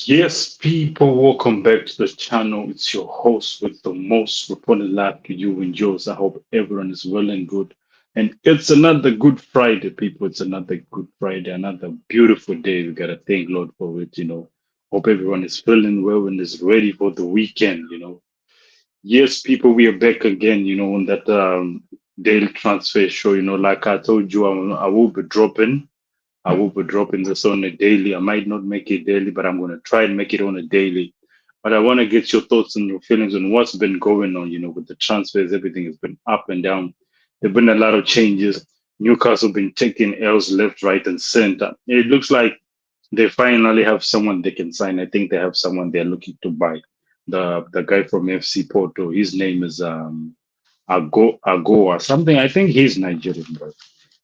Yes, people, welcome back to the channel. It's your host with the most reported life to you and yours. I hope everyone is well and good. And it's another good Friday, people. It's another good Friday, another beautiful day. We gotta thank Lord for it. Hope everyone is feeling well and is ready for the weekend. Yes, people, we are back again, on that daily transfer show. Like I told you, I will be dropping. I will be dropping this on a daily. I might not make it daily, but I'm going to try and make it on a daily. But I want to get your thoughts and your feelings on what's been going on, with the transfers. Everything has been up and down. There've been a lot of changes. Newcastle been taking L's left, right, and center. It looks like they finally have someone they can sign. I think they have someone they're looking to buy. The guy from FC Porto. His name is Ago or something. I think he's Nigerian, bro.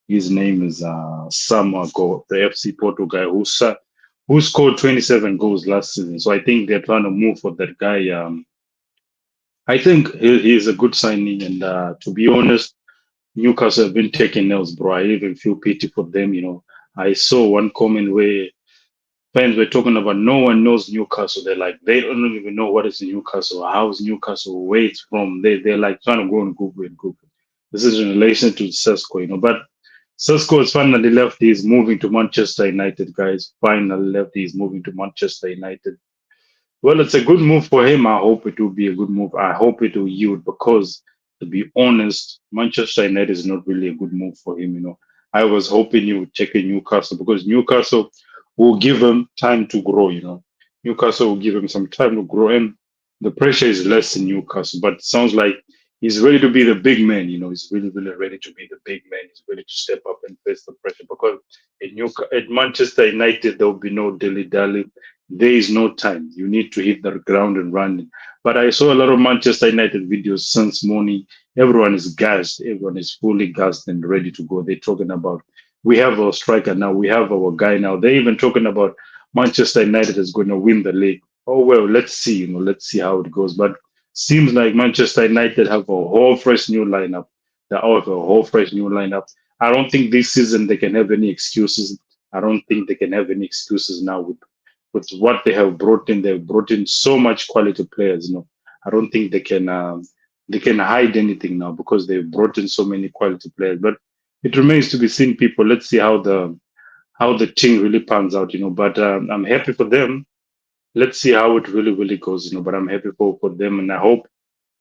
His name is Samuel Go, the FC Porto guy who scored 27 goals last season. So I think they're trying to move for that guy. I think he's a good signing. And to be honest, Newcastle have been taking nails, bro. I even feel pity for them. I saw one comment where fans were talking about no one knows Newcastle. They're like, they don't even know what is Newcastle. How is Newcastle? Where it's from? They're like trying to go and Google it, Google. This is in relation to Sesko. But Sesko has finally left. He's moving to Manchester United, guys. Finally left. He's moving to Manchester United. Well, it's a good move for him. I hope it will be a good move. I hope it will yield because, to be honest, Manchester United is not really a good move for him. I was hoping he would take a Newcastle because Newcastle will give him time to grow. Newcastle will give him some time to grow, and the pressure is less in Newcastle. But it sounds like he's ready to be the big man. He's really, really ready to be the big man. He's ready to step up and face the pressure because at Manchester United there will be no dilly dally. There is no time. You need to hit the ground and run. But I saw a lot of Manchester United videos since morning. Everyone is gassed. Everyone is fully gassed and ready to go. They're talking about we have our striker now. We have our guy now. They're even talking about Manchester United is going to win the league. Oh well, let's see. Let's see how it goes. But seems like Manchester United have a whole fresh new lineup. They have a whole fresh new lineup. I don't think this season they can have any excuses. I don't think they can have any excuses now with what they have brought in. They've brought in so much quality players. I don't think they can hide anything now because they've brought in so many quality players. But it remains to be seen, people. Let's see how the team really pans out. But I'm happy for them. Let's see how it really, really goes. But I'm happy for them, and I hope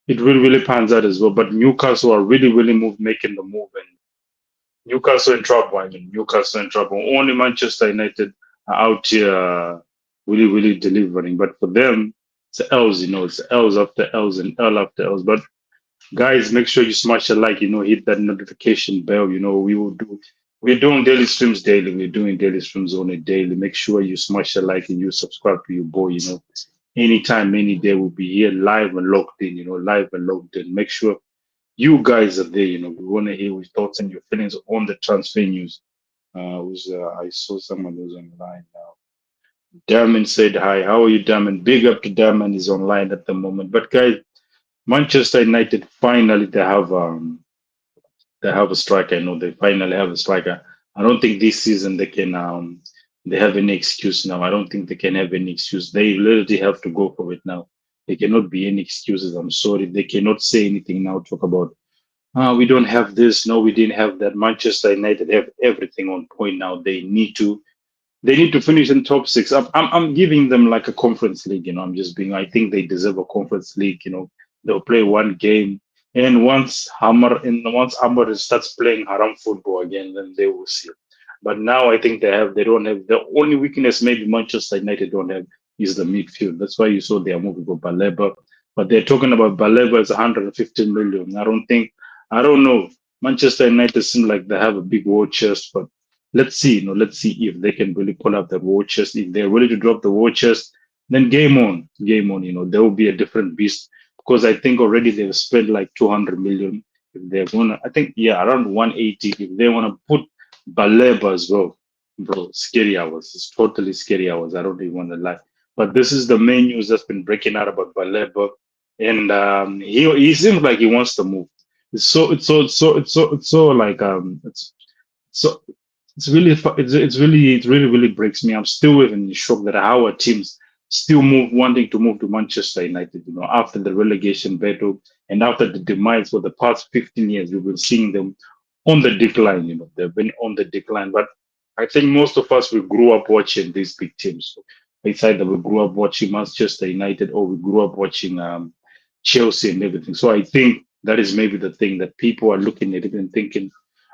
it really, really pans out as well. But Newcastle are really, really making the move, and Newcastle in trouble. I mean, Newcastle in trouble. Only Manchester United are out here really, really delivering. But for them, it's L's. It's L's after L's and L after L's. But guys, make sure you smash a like. Hit that notification bell. We're doing daily streams daily. We're doing daily streams on a daily. Make sure you smash a like and you subscribe to your boy. Anytime, any day, we'll be here live and locked in. Live and locked in. Make sure you guys are there. We want to hear your thoughts and your feelings on the transfer news. I saw someone who's online now. Damon said hi. How are you, Damon? Big up to Damon. Is online at the moment. But guys, Manchester United finally they have a striker. I know they finally have a striker. I don't think this season they have any excuse now. I don't think they can have any excuse. They literally have to go for it now. There cannot be any excuses. I'm sorry. They cannot say anything now. Talk about we don't have this. No, we didn't have that. Manchester United have everything on point now. They need to finish in top six. I'm giving them like a conference league. I'm just being. I think they deserve a conference league. They'll play one game, and once Hammer starts playing haram football again, then they will see. But now I think they don't have the only weakness maybe Manchester United don't have is the midfield. That's why you saw they are moving for Baleba. But they're talking about Baleba is 115 million. I don't know. Manchester United seem like they have a big war chest, but let's see if they can really pull up that war chest. If they're ready to drop the war chest, then game on, game on. There will be a different beast because I think already they've spent like 200 million. If they're gonna, I think around 180. If they want to put Baleba as well, bro, scary hours. It's totally scary hours. I don't even want to lie. But this is the main news that's been breaking out about Baleba, and he seems like he wants to move. It's so like so it's really, it really, really breaks me. I'm still even shocked that our teams still wanting to move to Manchester United, after the relegation battle and after the demise for the past 15 years, we've been seeing them on the decline, they've been on the decline. But I think most of us, we grew up watching these big teams. So it's either we grew up watching Manchester United or we grew up watching Chelsea and everything. So I think that is maybe the thing that people are looking at it and thinking,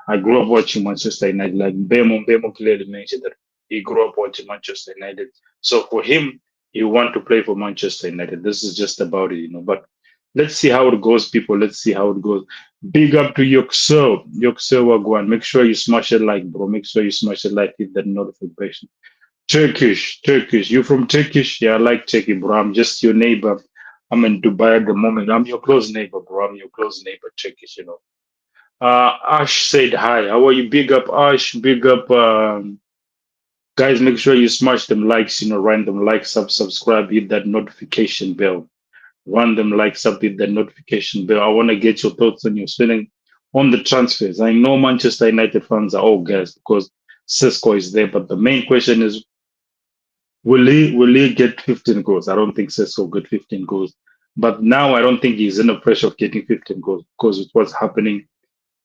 I grew up watching Manchester United. Like Bemo clearly mentioned that he grew up watching Manchester United. So for him, he want to play for Manchester United. This is just about it. But let's see how it goes, people. Let's see how it goes. Big up to Yoxel. Yoxel Wagwan. Make sure you smash it like, bro. Make sure you smash it like, hit that notification. Turkish. You from Turkish? Yeah, I like Turkey, bro. I'm just your neighbor. I'm in Dubai at the moment. I'm your close neighbor, bro. I'm your close neighbor, Turkish. Ash said hi. How are you? Big up, Ash. Big up, guys. Make sure you smash them likes. Random likes, subscribe, hit that notification bell. Random likes, hit that notification bell. I want to get your thoughts on your spinning on the transfers. I know Manchester United fans are all gassed because Sesko is there, but the main question is, will he get 15 goals? I don't think Sesko will get 15 goals. But now I don't think he's in the pressure of getting 15 goals because with what's happening,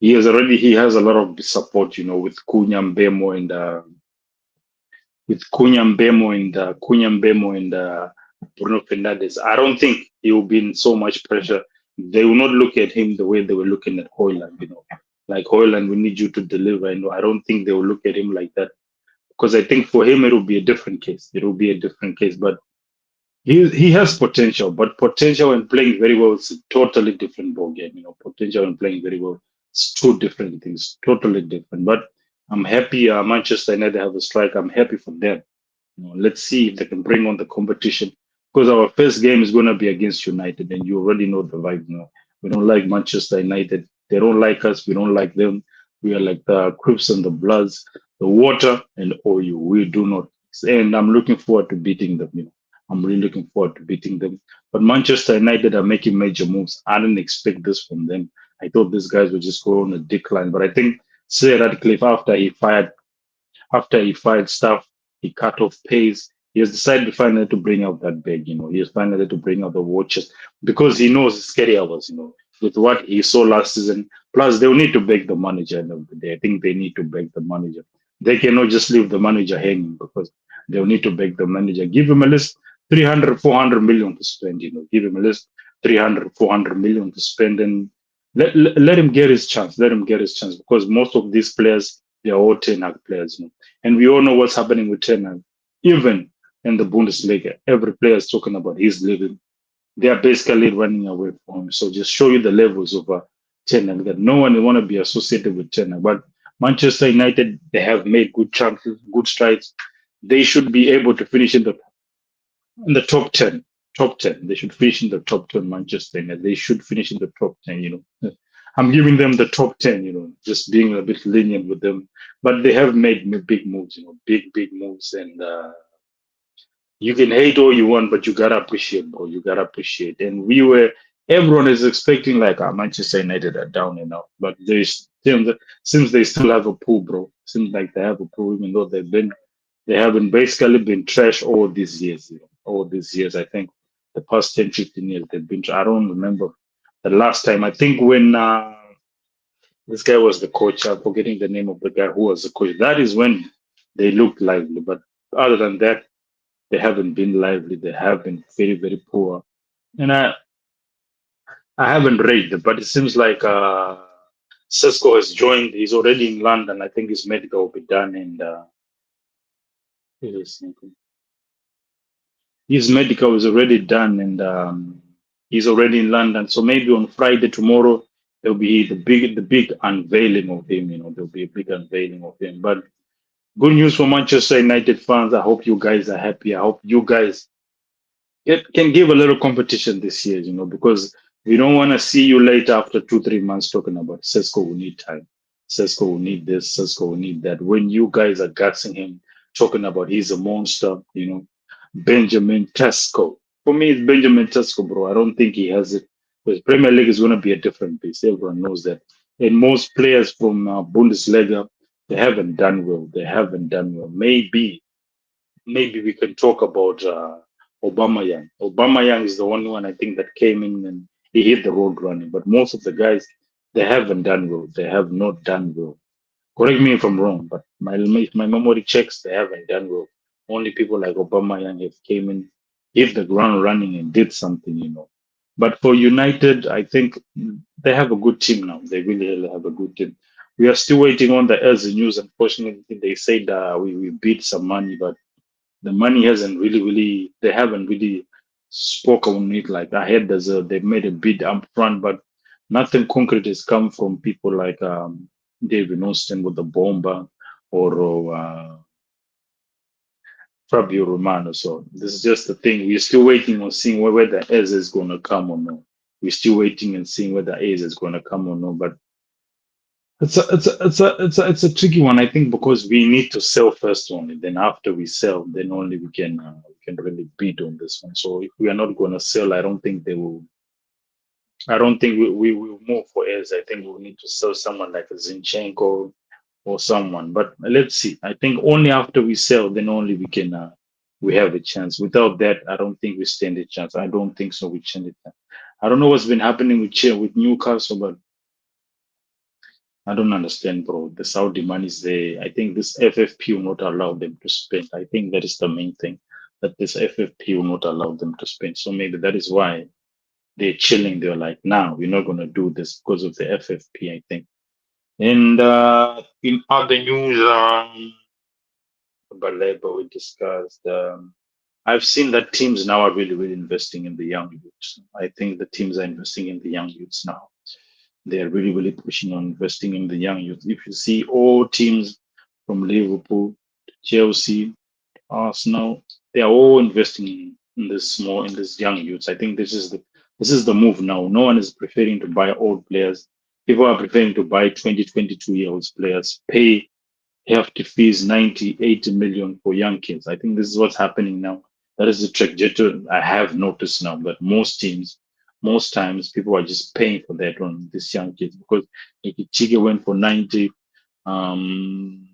he has a lot of support, with Cunha Mbemo and Bruno Fernandes. I don't think he will be in so much pressure. They will not look at him the way they were looking at Hoyland. Like Hoyland, we need you to deliver. I don't think they will look at him like that because I think for him it will be a different case. It will be a different case, but he has potential, but potential and playing very well is a totally different ball game. Potential and playing very well, it's two different things, totally different. But I'm happy Manchester United have a strike. I'm happy for them. Let's see if they can bring on the competition because our first game is going to be against United, and you already know the vibe. We don't like Manchester United. They don't like us. We don't like them. We are like the Crips and the Bloods, the water and oil. We do not. And I'm looking forward to beating them. I'm really looking forward to beating them. But Manchester United are making major moves. I didn't expect this from them. I thought these guys would just go on a decline. But I think Sir Radcliffe, after he fired stuff, he cut off pace. He has decided finally to bring out that bag. He has finally to bring out the watches because he knows it's scary hours. With what he saw last season. Plus, they'll need to beg the manager end of the day. I think they need to beg the manager. They cannot just leave the manager hanging because they'll need to beg the manager. Give him a list, 300, 400 million to spend. Give him a list, 300, 400 million to spend, and let him get his chance. Let him get his chance because most of these players, they are all Ten Hag players. And we all know what's happening with Ten Hag. Even in the Bundesliga, every player is talking about his leaving. They are basically running away from him. So just show you the levels of Ten Hag, that no one will want to be associated with Ten Hag. But Manchester United, they have made good chances, good strides. They should be able to finish in the top 10. Top 10. They should finish in the top 10, Manchester United. They should finish in the top 10. I'm giving them the top 10, just being a bit lenient with them. But they have made big moves, big moves. And you can hate all you want, but you gotta appreciate, bro. You gotta appreciate. And everyone is expecting like Manchester United are down and out, but seems they still have a pool, bro. Seems like they have a pool, even though they haven't basically been trash all these years. All these years, I think the past 10, 15 years they've been. I don't remember the last time. I think when this guy was the coach. I'm forgetting the name of the guy who was the coach. That is when they looked lively, but other than that they haven't been lively. They have been very, very poor. And I haven't read, but it seems like Sesko has joined. He's already in London. I think his medical will be done, and his medical is already done, and he's already in London. So maybe on Friday tomorrow there'll be the big unveiling of him. There'll be a big unveiling of him. But good news for Manchester United fans. I hope you guys are happy. I hope you guys can give a little competition this year, because we don't want to see you later after 2, 3 months talking about Sesko will need time. Sesko will need this, Sesko will need that. When you guys are gutsing him, talking about he's a monster, Benjamin Tesco. For me, it's Benjamin Tesco, bro. I don't think he has it. Because Premier League is going to be a different beast. Everyone knows that. And most players from Bundesliga, they haven't done well. They haven't done well. Maybe we can talk about Obama Young is the only one I think that came in and he hit the road running. But most of the guys, they haven't done well. They have not done well. Correct me if I'm wrong, but if my memory checks, they haven't done well. Only people like Obama Young have came in, hit the ground running and did something. But for United, I think they have a good team now. They really have a good team. We are still waiting on the Elsa news. Unfortunately, they said we beat some money, but the money hasn't really they haven't really spoken on it. Like I heard they've made a bid up front, but nothing concrete has come from people like David Austin with the bomber or Fabio Romano. So this is just the thing. We're still waiting on seeing whether Eze is gonna come or no. We're still waiting and seeing whether Eze is gonna come or no. But it's a tricky one, I think, because we need to sell first only. Then after we sell, then only we can really bid on this one. So if we are not going to sell, I don't think they will. I don't think we will move for heirs. I think we'll need to sell someone like a Zinchenko or someone. But let's see. I think only after we sell, then only we have a chance. Without that, I don't think we stand a chance. I don't think so. We stand a chance. I don't know what's been happening with Newcastle, but I don't understand, bro. The Saudi money is there. I think this FFP will not allow them to spend. I think that is the main thing, that this FFP will not allow them to spend. So maybe that is why they're chilling. They're like, nah, we're not going to do this because of the FFP, I think. And in other news, Baleba, we discussed. I've seen that teams now are really investing in the young youths. I think the teams are investing in the young youths now. They're really pushing on investing in the young youth. If you see all teams from Liverpool, Chelsea, Arsenal, they are all investing in this young youths. I think this is the move now. No one is preferring to buy old players. People are preferring to buy 20, 22-year-old players, pay hefty fees, 90, 80 million for young kids. I think this is what's happening now. That is the trajectory I have noticed now that most teams, most times, people are just paying for that on these young kids because Chige went for 90, um,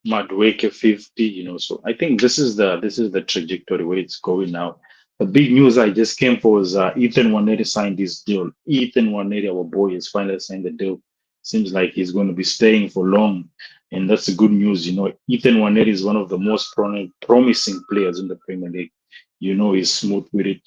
Madueke 50. So I think this is the trajectory where it's going now. The big news I just came for was Ethan Nwaneri signed this deal. Ethan Nwaneri, our boy, has finally signed the deal. Seems like he's going to be staying for long, and that's the good news. Ethan Nwaneri is one of the most promising players in the Premier League. He's smooth with it.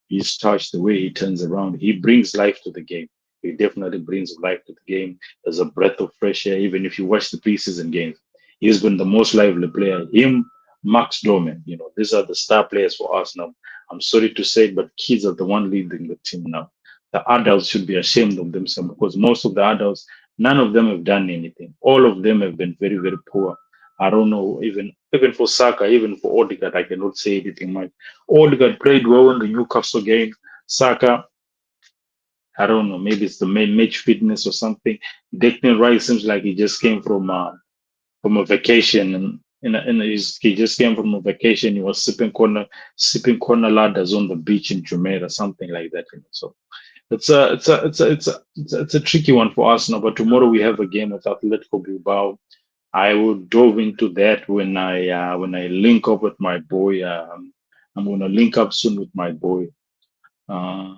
He's touched the way he turns around. He brings life to the game. He definitely brings life to the game. There's a breath of fresh air. Even if you watch the preseason games, he's been the most lively player. Him, Max Doman. These are the star players for us now. I'm sorry to say, but kids are the one leading the team now. The adults should be ashamed of themselves because most of the adults, none of them have done anything. All of them have been very poor. I don't know, even for Saka, even for Odegaard, I cannot say anything much. Odegaard played well in the Newcastle game. Saka, I don't know, maybe it's the main match fitness or something. Declan Rice seems like he just came from a vacation and he just came from a vacation. He was sipping corner ladders on the beach in Jumeirah, something like that. So it's a tricky one for us now. But tomorrow we have a game with Atletico Bilbao. I will dove into that when I link up with my boy. I'm gonna link up soon with my boy. Uh,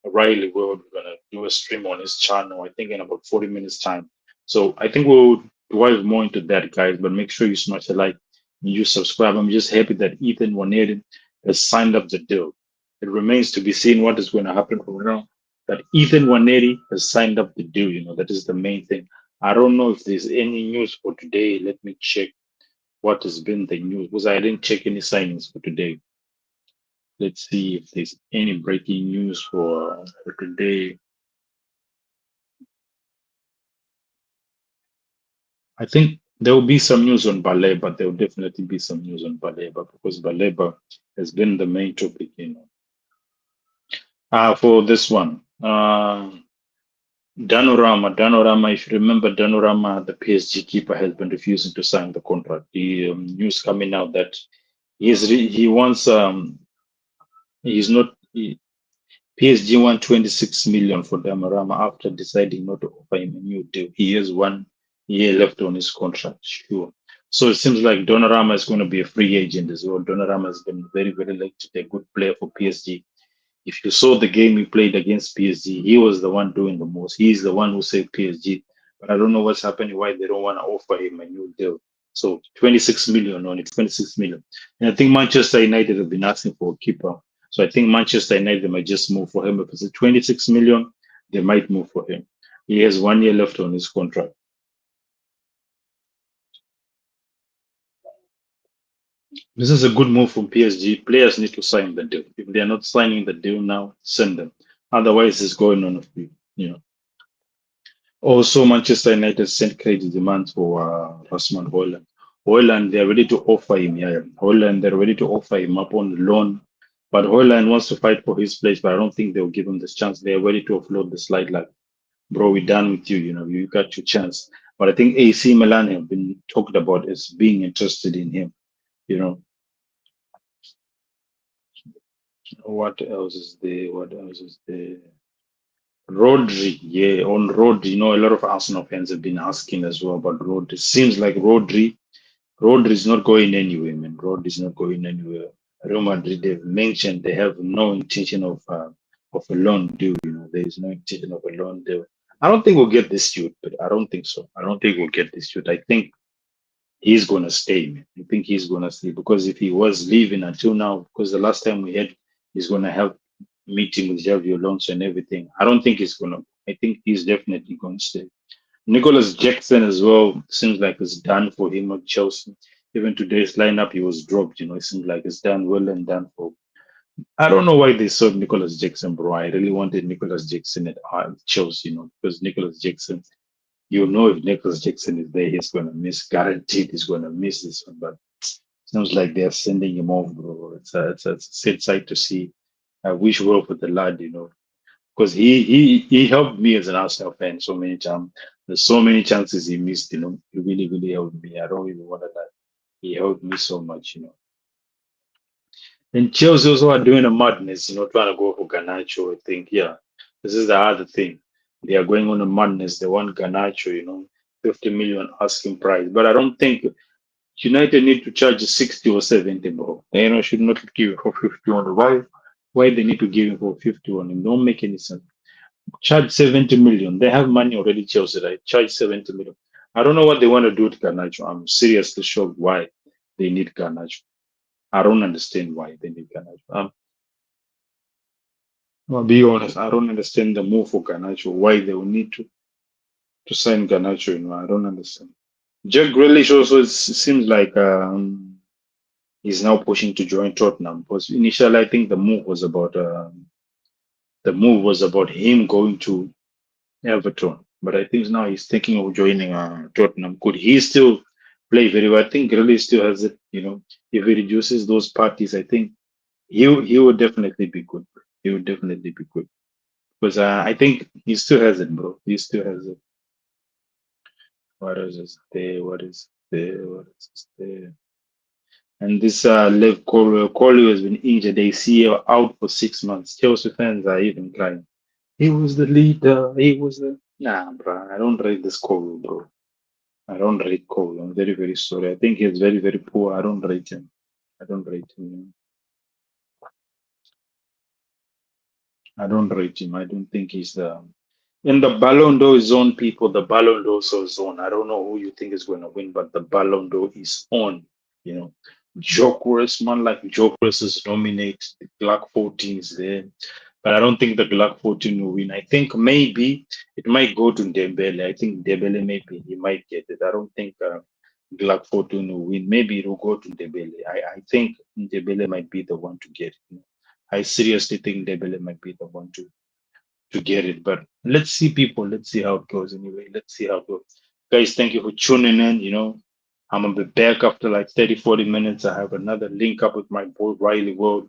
Riley World. We're gonna do a stream on his channel, I think in about 40 minutes time. So I think we'll dive more into that, guys. But make sure you smash a like and you subscribe. I'm just happy that Ethan Nwaneri has signed up the deal. It remains to be seen what is going to happen from now. That Ethan Nwaneri has signed up the deal. That is the main thing. I don't know if there's any news for today. Let me check what has been the news because I didn't check any signings for today. Let's see if there's any breaking news for today. I think there will be some news on Baleba. There will definitely be some news on Baleba because Baleba has been the main topic. For this one, Danorama. If you remember, Danorama, the PSG keeper, has been refusing to sign the contract. The news coming out that he wants he's not. PSG won 26 million for Damarama after deciding not to offer him a new deal. He has 1 year left on his contract. Sure. So it seems like Donnarumma is going to be a free agent as well. Donnarumma has been very, very late to be a good player for PSG. If you saw the game he played against PSG, he was the one doing the most. He's the one who saved PSG. But I don't know what's happening, why they don't want to offer him a new deal. So 26 million on it, 26 million. And I think Manchester United have been asking for a keeper. So I think Manchester United might just move for him. If it's a 26 million, they might move for him. He has 1 year left on his contract. This is a good move from PSG. Players need to sign the deal. If they're not signing the deal now, send them. Otherwise, it's going on a free. You know. Also, Manchester United sent credit demands for Rasmus Højlund. Højlund, they're ready to offer him. Yeah, Højlund, they're ready to offer him up on loan. But Højlund wants to fight for his place, but I don't think they'll give him this chance. They're ready to offload the slide like, bro, we're done with you. You know, you got your chance. But I think AC Milan have been talked about as being interested in him. You know, what else is there? What else is there? Rodri, yeah, on Rodri, a lot of Arsenal fans have been asking as well about Rodri. It seems like Rodri is not going anywhere, man. Rodri is not going anywhere. Real Madrid, they've mentioned they have no intention of a loan deal. There is no intention of a loan deal. I don't think we'll get this youth, but I don't think so. I don't think we'll get this youth. I think he's gonna stay, man. I think he's gonna stay because if he was leaving until now, because the last time we had, he's gonna have meeting with Javier Alonso and everything. I don't think he's gonna. I think he's definitely gonna stay. Nicholas Jackson as well seems like it's done for him at Chelsea. Even today's lineup, he was dropped. It seems like it's done well and done for. I don't know why they sold Nicholas Jackson, bro. I really wanted Nicholas Jackson at Chelsea, because Nicholas Jackson, if Nicholas Jackson is there, he's gonna miss. Guaranteed, he's gonna miss this one. But sounds like they're sending him off, bro. It's a sad sight to see. I wish well for the lad, because he helped me as an Arsenal fan so many times. There's so many chances he missed. He really really helped me. I don't even want to lie. He helped me so much. And Chelsea also are doing a madness, trying to go for Garnacho. I think, yeah, this is the other thing. They are going on a madness. They want Garnacho, 50 million asking price. But I don't think United need to charge 60 or 70, bro. Should not give it for 50 on the why they need to give him for 50 on him. Don't make any sense. Charge 70 million. They have money already, Chelsea, right? Charge 70 million. I don't know what they want to do with Garnacho. I'm seriously shocked why they need Garnacho. I don't understand why they need Garnacho. I'll be honest, I don't understand the move for Garnacho, why they will need to sign Garnacho. I don't understand. Jack Grealish also seems like he's now pushing to join Tottenham because initially I think the move was about him going to Everton, but I think now he's thinking of joining Tottenham. Could he still play very well? I think Grealish still has it. If he reduces those parties, I think he would definitely be good. He would definitely be good because I think he still has it, bro. He still has it. What is there? What is there? What is there? And this Lev Coley has been injured. They see him out for 6 months. Chelsea fans are even crying. He was the leader. He was the nah, bro. I don't rate this Coley, bro. I don't rate Coley. I'm very, very sorry. I think he's very, very poor. I don't rate him. I don't rate him. I don't rate him. I don't think he's the in the Ballon d'Or zone, people. The Ballon d'Or zone. I don't know who you think is going to win, but the Ballon d'Or is on. You know, Jokeris, man like Jokeris is nominated. The Glock 14 is there, but I don't think the Glock 14 will win. I think maybe it might go to Dembele. I think Dembele maybe he might get it. I don't think Glock 14 will win. Maybe it will go to Dembele. I think Dembele might be the one to get it. I seriously think Dembele might be the one to get it. But let's see, people. Let's see how it goes anyway. Let's see how it goes. Guys, thank you for tuning in. I'm going to be back after like 30, 40 minutes. I have another link up with my boy, Riley World.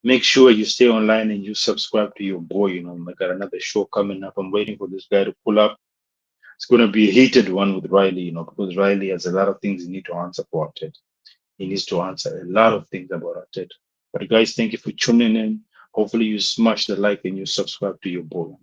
Make sure you stay online and you subscribe to your boy. I got another show coming up. I'm waiting for this guy to pull up. It's going to be a heated one with Riley, because Riley has a lot of things he needs to answer for Arteta. He needs to answer a lot of things about Arteta. But guys, thank you for tuning in. Hopefully you smash the like and you subscribe to your boy.